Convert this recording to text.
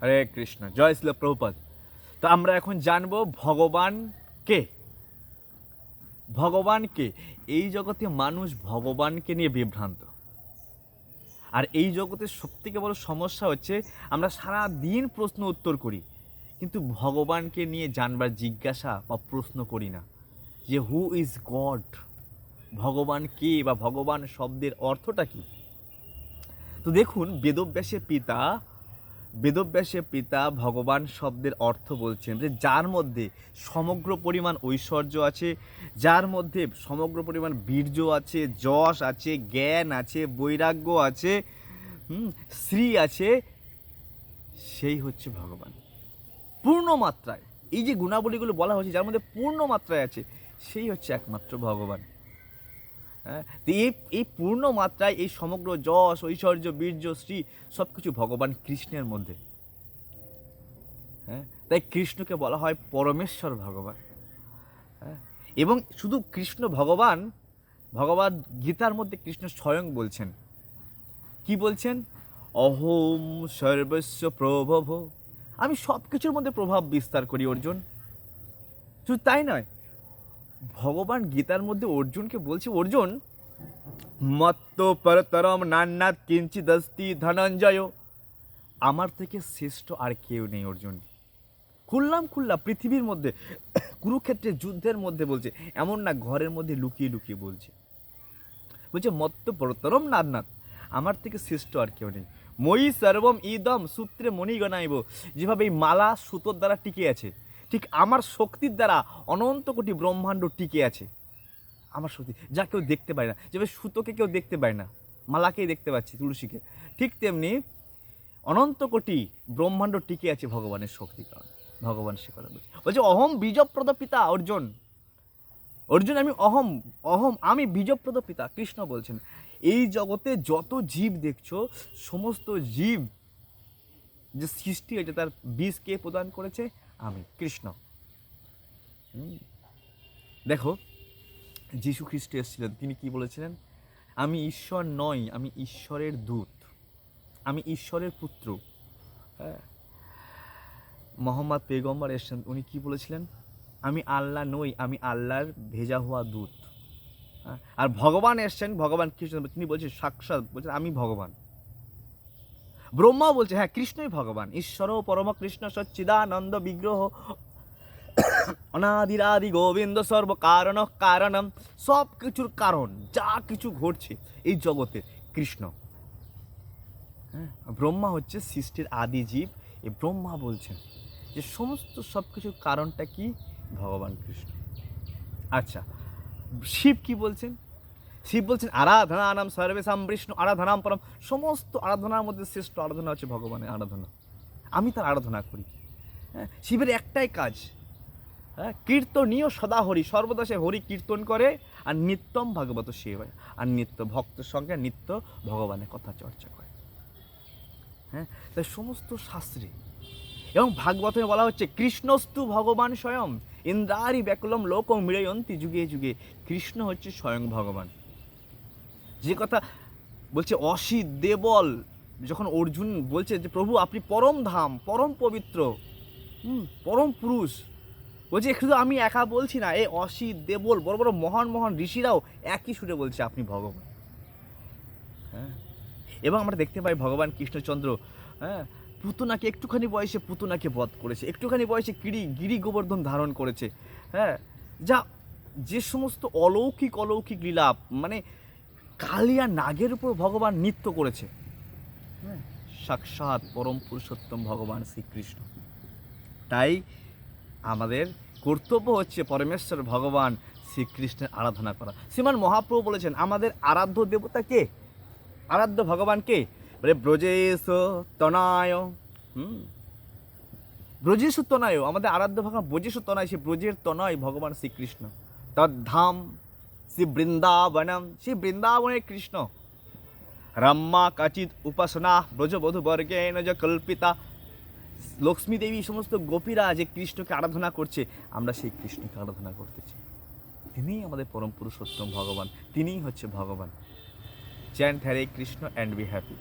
হরে কৃষ্ণ, জয় শ্রীল প্রভুপাদ। তো আমরা এখন জানবো ভগবান কে। ভগবানকে, এই জগতে মানুষ ভগবানকে নিয়ে বিভ্রান্ত। আর এই জগতের সবথেকে বড় সমস্যা হচ্ছে আমরা সারা দিন প্রশ্ন উত্তর করি, কিন্তু ভগবানকে নিয়ে জানবার জিজ্ঞাসা বা প্রশ্ন করি না যে হু ইজ গড, ভগবান কে বা ভগবান শব্দের অর্থটা কী। তো দেখুন, বেদব্যাসের পিতা ভগবান শব্দের অর্থ বলছেন যে যার মধ্যে সমগ্র পরিমাণ ঐশ্বর্য আছে, যার মধ্যে সমগ্র পরিমাণ বীর্য আছে, যশ আছে, জ্ঞান আছে, বৈরাগ্য আছে, শ্রী আছে, সেই হচ্ছে ভগবান পূর্ণ মাত্রায়। এই যে গুণাবলীগুলো বলা হচ্ছে যার মধ্যে পূর্ণ মাত্রায় আছে, সেই হচ্ছে একমাত্র ভগবান। হ্যাঁ, তো এই পূর্ণ মাত্রায় এই সমগ্র যশ, ঐশ্বর্য, বীর্য, শ্রী সব কিছু ভগবান কৃষ্ণের মধ্যে। হ্যাঁ, তাই কৃষ্ণকে বলা হয় পরমেশ্বর ভগবান। হ্যাঁ, এবং শুধু কৃষ্ণ ভগবান, ভগবদ গীতার মধ্যে কৃষ্ণ স্বয়ং বলছেন, কি বলছেন? অহম সর্বস্ব প্রভব, আমি সব কিছুর মধ্যে প্রভাব বিস্তার করি অর্জুন। শুধু তাই নয়, ভগবান গীতার মধ্যে অর্জুনকে বলছে, অর্জুন মত্ত পরতরম নান্নাত কিঞ্চিদস্তি ধনঞ্জয়, আমার থেকে শ্রেষ্ঠ আর কেউ নেই অর্জুন। খুল্লা পৃথিবীর মধ্যে, কুরুক্ষেত্রের যুদ্ধের মধ্যে বলছে, এমন না ঘরের মধ্যে লুকিয়ে লুকিয়ে বলছে মত্ত পরতরম নান্নাত, আমার থেকে শ্রেষ্ঠ আর কেউ নেই। মই সর্বম ইদম সূত্রে মণিগণাইব, যেভাবে এই মালা সুতোর দ্বারা টিকে আছে, ঠিক আমার শক্তির দ্বারা অনন্ত কোটি ব্রহ্মাণ্ড টিকে আছে। আমার শক্তি যা কেউ দেখতে পায় না, যেভাবে সুতোকে কেউ দেখতে পায় না, মালাকেই দেখতে পাচ্ছি, তুলসীকে, ঠিক তেমনি অনন্ত কোটি ব্রহ্মাণ্ড টিকে আছে ভগবানের শক্তির কারণে। ভগবান সে কথা বলছে অহম বীজপ্রদ পিতা অর্জুন। অর্জুন, আমি বীজপ্রদ পিতা। কৃষ্ণ বলছেন এই জগতে যত জীব দেখছো, সমস্ত জীব যে সৃষ্টি হয়েছে তার বীজ কে প্রদান করেছে? আমি কৃষ্ণ। দেখো, যীশু খ্রিস্ট এসেছিলেন, তিনি কি বলেছিলেন? আমি ঈশ্বর নই, আমি ঈশ্বরের দূত, আমি ঈশ্বরের পুত্র। হ্যাঁ, মোহাম্মদ পেগম্বর এসেছেন, উনি কি বলেছিলেন? আমি আল্লাহ নই, আমি আল্লাহর ভেজা হওয়া দূত। আর ভগবান এসছেন, ভগবান কৃষ্ণ, তিনি বলছেন সাক্ষাৎ, বলছেন আমি ভগবান। ব্রহ্মা বলছে হ্যাঁ কৃষ্ণই ভগবান, ঈশ্বর পরম কৃষ্ণ সচ্চিদানন্দ বিগ্রহ অনাদিরাদি গোবিন্দ সর্ব কারণ কারণম, সব কিছুর কারণ, যা কিছু ঘটছে এই জগতে কৃষ্ণ। হ্যাঁ, ব্রহ্মা হচ্ছে সৃষ্টির আদি জীব। এই ব্রহ্মা বলছেন যে সমস্ত সব কিছুর কারণটা কি? ভগবান কৃষ্ণ। আচ্ছা, শিব কি বলছেন? শিব বলছেন আরাধনানাম সর্বেশাম বিষ্ণু আরাধনাম পরম, সমস্ত আরাধনার মধ্যে শ্রেষ্ঠ আরাধনা হচ্ছে ভগবানের আরাধনা, আমি তার আরাধনা করি। হ্যাঁ, শিবের একটাই কাজ, হ্যাঁ, কীর্তনীয় সদা হরি, সর্বদা সে হরি কীর্তন করে, আর নিত্যম ভাগবত সেবায়, আর নিত্য ভক্তের সঙ্গে নিত্য ভগবানের কথা চর্চা করে। হ্যাঁ, তাই সমস্ত শাস্ত্রে এবং ভাগবতে বলা হচ্ছে কৃষ্ণস্তু ভগবান স্বয়ং ইন্দ্রারি ব্যাকুলম লোকং মৃয়ন্তি যুগে যুগে, কৃষ্ণ হচ্ছে স্বয়ং ভগবান। যে কথা বলছে অসিত দেবল, যখন অর্জুন বলছে যে প্রভু আপনি পরম ধাম, পরম পবিত্র, পরম পুরুষ, বলছে শুধু আমি একা বলছি না, এই অসিত দেবল বড় বড় মহান মহান ঋষিরাও একই সুরে বলছে আপনি ভগবান। হ্যাঁ, এবং আমরা দেখতে পাই ভগবান কৃষ্ণচন্দ্র, হ্যাঁ, পুতনাকে একটুখানি বয়সে পুতনাকে বধ করেছে, একটুখানি বয়সে গিরি গোবর্ধন ধারণ করেছে। হ্যাঁ, যা যে সমস্ত অলৌকিক লীলা, মানে কালিয়া নাগের উপর ভগবান নৃত্য করেছে। হ্যাঁ, সাক্ষাৎ পরম পুরুষোত্তম ভগবান শ্রীকৃষ্ণ। তাই আমাদের কর্তব্য হচ্ছে পরমেশ্বর ভগবান শ্রীকৃষ্ণের আরাধনা করা। শ্রীমান মহাপ্রভু বলেছেন আমাদের আরাধ্য দেবতা কে, আরাধ্য ভগবান কে? বলে ব্রজেশ তনায়, ব্রজেশ তনয়, আমাদের আরাধ্য ভগবান ব্রজেশ তনয়, সে ব্রজের তনয় ভগবান শ্রীকৃষ্ণ। তদ্ধাম শ্রী বৃন্দাবনম, শ্রী বৃন্দাবনের কৃষ্ণ। রম্মা কাচিত উপাসনা ব্রজবধূ বর্গেন যে কল্পিতা, লক্ষ্মী দেবী সমস্ত গোপীরা যে কৃষ্ণকে আরাধনা করছে, আমরা সেই কৃষ্ণকে আরাধনা করতেছি। তিনিই আমাদের পরম পুরুষোত্তম ভগবান, তিনিই হচ্ছে ভগবান। Chant Hare Krishna and be happy.